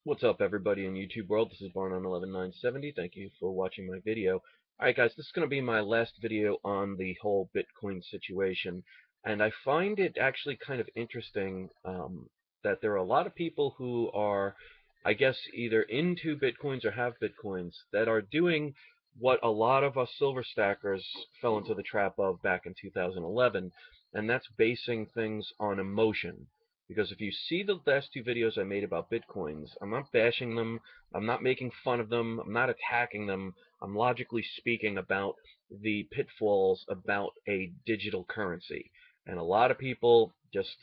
What's up, everybody in YouTube world? This is Barn on 11970. Thank you for watching my video. Alright guys, this is going to be my last video on the whole Bitcoin situation, and I find it actually kind of interesting that there are a lot of people who are, I guess, either into Bitcoins or have Bitcoins that are doing what a lot of us silver stackers fell into the trap of back in 2011, and that's basing things on emotion. Because if you see the last two videos I made about Bitcoins, I'm not bashing them, I'm not making fun of them, I'm not attacking them, I'm logically speaking about the pitfalls about a digital currency. And a lot of people just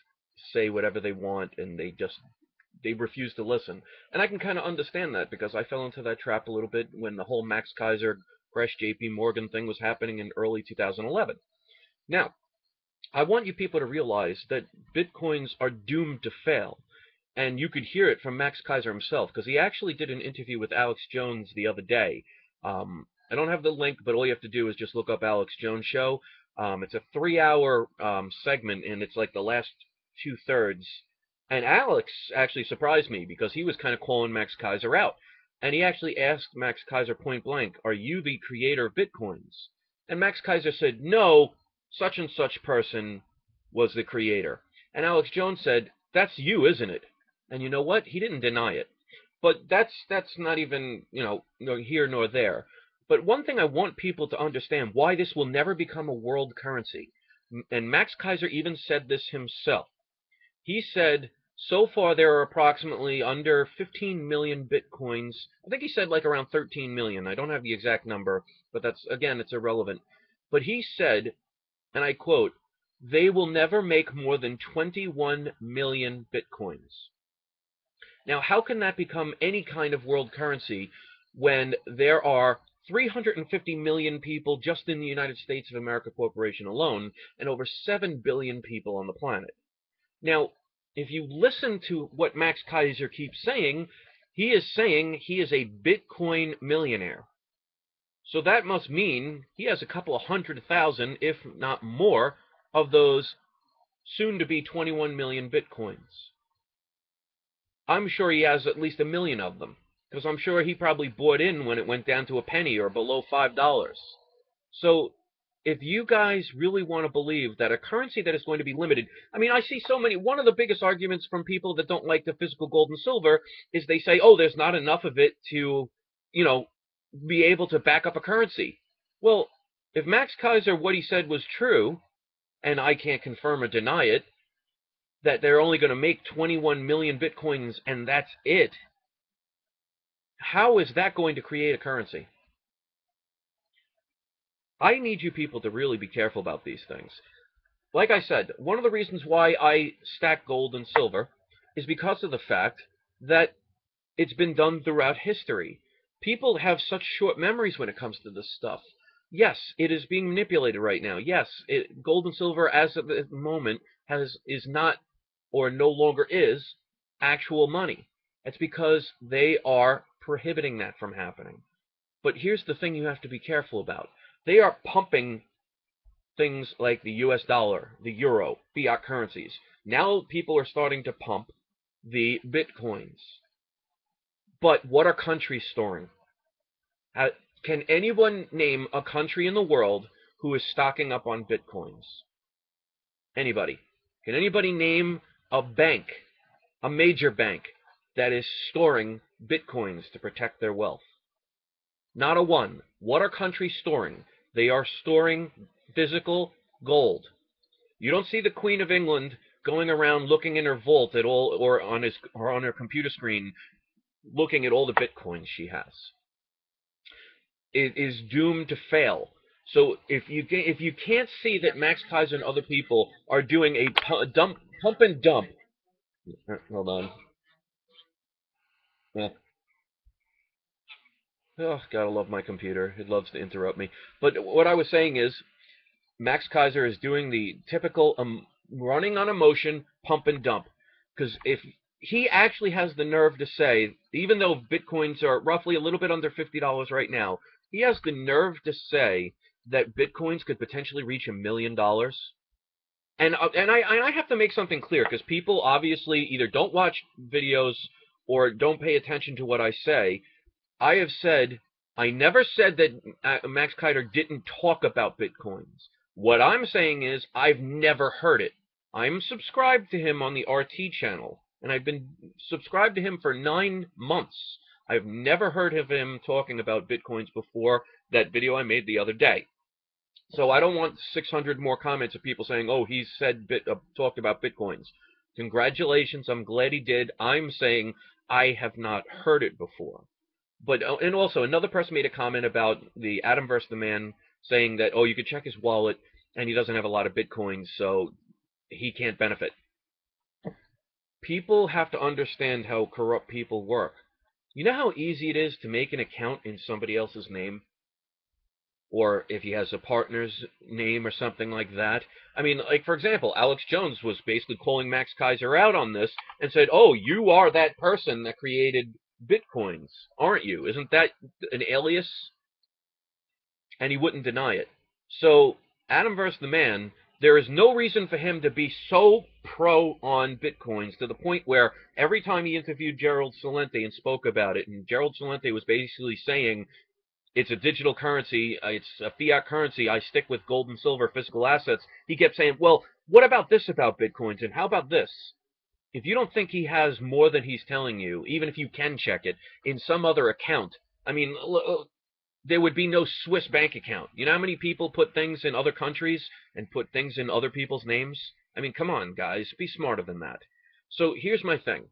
say whatever they want and they refuse to listen. And I can kind of understand that because I fell into that trap a little bit when the whole Max Kaiser crash JP Morgan thing was happening in early 2011. Now, I want you people to realize that Bitcoins are doomed to fail. And you could hear it from Max Kaiser himself, because he actually did an interview with Alex Jones the other day. I don't have the link, but all you have to do is just look up Alex Jones show. It's a 3-hour segment, and it's like the last 2/3. And Alex actually surprised me, because he was kind of calling Max Kaiser out. And he actually asked Max Kaiser point blank, "Are you the creator of Bitcoins?" And Max Kaiser said, "No, such and such person was the creator." And Alex Jones said, "That's you, isn't it?" And you know what? He didn't deny it. But that's not even, nor here nor there. But one thing I want people to understand, why this will never become a world currency. And Max Kaiser even said this himself. He said, so far there are approximately under 15 million Bitcoins. I think he said like around 13 million. I don't have the exact number, but that's, again, it's irrelevant. But he said, and I quote, "They will never make more than 21 million Bitcoins." Now, how can that become any kind of world currency when there are 350 million people just in the United States of America Corporation alone, and over 7 billion people on the planet? Now, if you listen to what Max Kaiser keeps saying he is a Bitcoin millionaire. So that must mean he has a couple of 100,000, if not more, of those soon-to-be 21 million Bitcoins. I'm sure he has at least 1 million of them, because I'm sure he probably bought in when it went down to a penny or below $5. So if you guys really want to believe that a currency that is going to be limited, I mean, I see so many, one of the biggest arguments from people that don't like the physical gold and silver is they say, oh, there's not enough of it to, be able to back up a currency. Well, if Max Kaiser, what he said was true, and I can't confirm or deny it, that they're only going to make 21 million Bitcoins and that's it, how is that going to create a currency? I need you people to really be careful about these things. Like I said, one of the reasons why I stack gold and silver is because of the fact that it's been done throughout history. People have such short memories when it comes to this stuff. Yes, it is being manipulated right now. Yes, gold and silver as of the moment is not, or no longer is, actual money. It's because they are prohibiting that from happening. But here's the thing you have to be careful about. They are pumping things like the US dollar, the euro, fiat currencies. Now people are starting to pump the Bitcoins. But what are countries storing? Can anyone name a country in the world who is stocking up on Bitcoins? Anybody? Can anybody name a bank, a major bank, that is storing Bitcoins to protect their wealth? Not a one. What are countries storing? They are storing physical gold. You don't see the Queen of England going around looking in her vault at all, or on her computer screen, looking at all the Bitcoins she has. It is doomed to fail. So if you can't see that Max Kaiser and other people are doing a pump and dump, hold on. Yeah. Oh, gotta love my computer. It loves to interrupt me. But what I was saying is, Max Kaiser is doing the typical running on emotion, pump and dump. Because if he actually has the nerve to say, even though Bitcoins are roughly a little bit under $50 right now, he has the nerve to say that Bitcoins could potentially reach $1 million. And I have to make something clear, because people obviously either don't watch videos or don't pay attention to what I say, I have said, I never said that Max Kaiser didn't talk about Bitcoins. What I'm saying is I've never heard it. I'm subscribed to him on the RT channel, and I've been subscribed to him for 9 months. I've never heard of him talking about Bitcoins before that video I made the other day. So I don't want 600 more comments of people saying, oh, he said talked about Bitcoins. Congratulations, I'm glad he did. I'm saying I have not heard it before. But and also another person made a comment about the Adam versus the man, saying that, oh, you could check his wallet and he doesn't have a lot of Bitcoins, so he can't benefit. People have to understand how corrupt people work. You know how easy it is to make an account in somebody else's name? Or if he has a partner's name or something like that. I mean, like, for example, Alex Jones was basically calling Max Kaiser out on this and said, oh, you are that person that created Bitcoins, aren't you? Isn't that an alias? And he wouldn't deny it. So, Adam versus the man, there is no reason for him to be so pro on Bitcoins to the point where every time he interviewed Gerald Celente and spoke about it, and Gerald Celente was basically saying, it's a digital currency, it's a fiat currency, I stick with gold and silver physical assets, he kept saying, well, what about this about Bitcoins, and how about this? If you don't think he has more than he's telling you, even if you can check it, in some other account, I mean, there would be no Swiss bank account. You know how many people put things in other countries and put things in other people's names? I mean, come on, guys, be smarter than that. So here's my thing.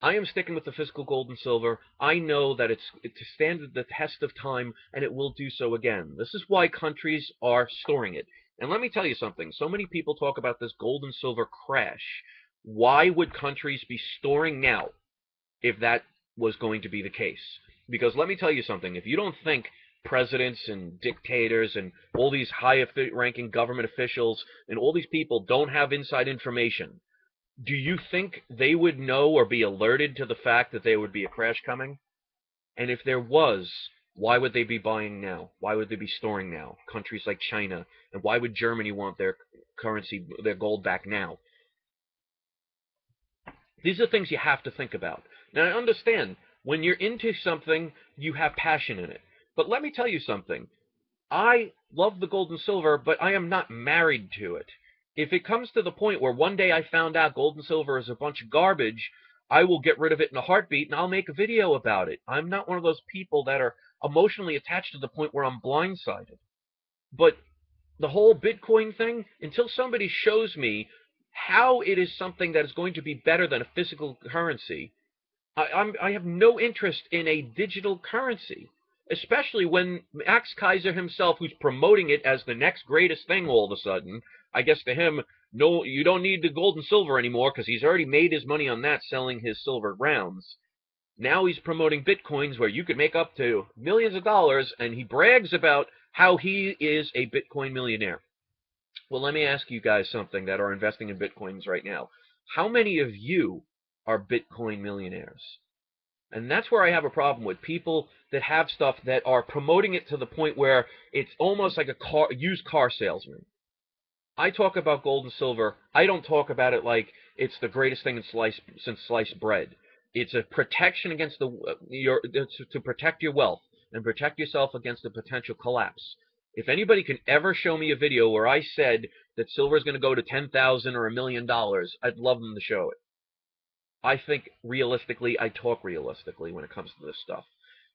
I am sticking with the physical gold and silver. I know that it's to stand the test of time, and it will do so again. This is why countries are storing it. And let me tell you something. So many people talk about this gold and silver crash. Why would countries be storing now if that was going to be the case? Because let me tell you something. If you don't think presidents and dictators and all these high-ranking government officials and all these people don't have inside information, do you think they would know or be alerted to the fact that there would be a crash coming? And if there was, why would they be buying now? Why would they be storing now? Countries like China. And why would Germany want their currency, their gold back now? These are things you have to think about. Now, I understand, when you're into something, you have passion in it. But let me tell you something. I love the gold and silver, but I am not married to it. If it comes to the point where one day I found out gold and silver is a bunch of garbage, I will get rid of it in a heartbeat, and I'll make a video about it. I'm not one of those people that are emotionally attached to the point where I'm blindsided. But the whole Bitcoin thing, until somebody shows me how it is something that is going to be better than a physical currency, I have no interest in a digital currency. Especially when Max Kaiser himself, who's promoting it as the next greatest thing all of a sudden, I guess to him, no, you don't need the gold and silver anymore because he's already made his money on that selling his silver rounds. Now he's promoting Bitcoins where you could make up to millions of dollars, and he brags about how he is a Bitcoin millionaire. Well, let me ask you guys something that are investing in Bitcoins right now. How many of you are Bitcoin millionaires? And that's where I have a problem with people that have stuff that are promoting it to the point where it's almost like a used car salesman. I talk about gold and silver. I don't talk about it like it's the greatest thing since sliced bread. It's a protection against to protect your wealth and protect yourself against a potential collapse. If anybody can ever show me a video where I said that silver is going to go to $10,000 or $1 million, I'd love them to show it. I think realistically, I talk realistically when it comes to this stuff.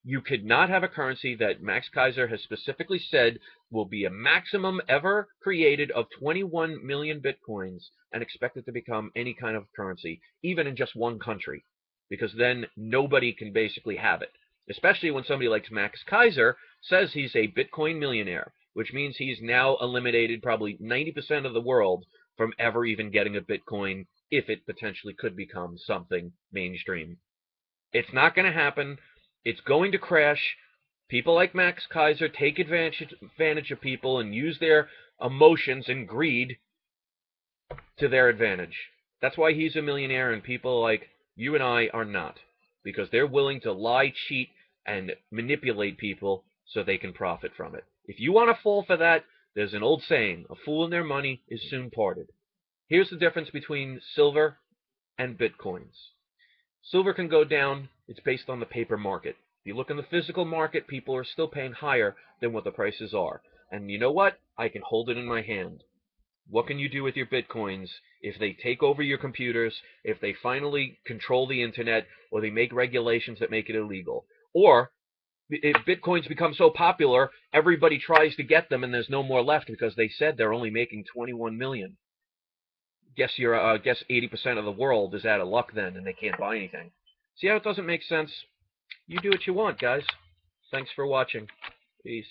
You could not have a currency that Max Kaiser has specifically said will be a maximum ever created of 21 million Bitcoins and expect it to become any kind of currency, even in just one country, because then nobody can basically have it, especially when somebody like Max Kaiser says he's a Bitcoin millionaire, which means he's now eliminated probably 90% of the world from ever even getting a Bitcoin if it potentially could become something mainstream. It's not going to happen. It's going to crash. People like Max Kaiser take advantage of people and use their emotions and greed to their advantage. That's why he's a millionaire and people like you and I are not, because they're willing to lie, cheat, and manipulate people so they can profit from it. If you want to fall for that, there's an old saying, a fool and their money is soon parted. Here's the difference between silver and Bitcoins. Silver can go down. It's based on the paper market. If you look in the physical market, people are still paying higher than what the prices are. And you know what? I can hold it in my hand. What can you do with your Bitcoins if they take over your computers, if they finally control the internet, or they make regulations that make it illegal? Or if Bitcoins become so popular, everybody tries to get them and there's no more left because they said they're only making 21 million. Guess 80% of the world is out of luck then and they can't buy anything. See how it doesn't make sense? You do what you want, guys. Thanks for watching. Peace.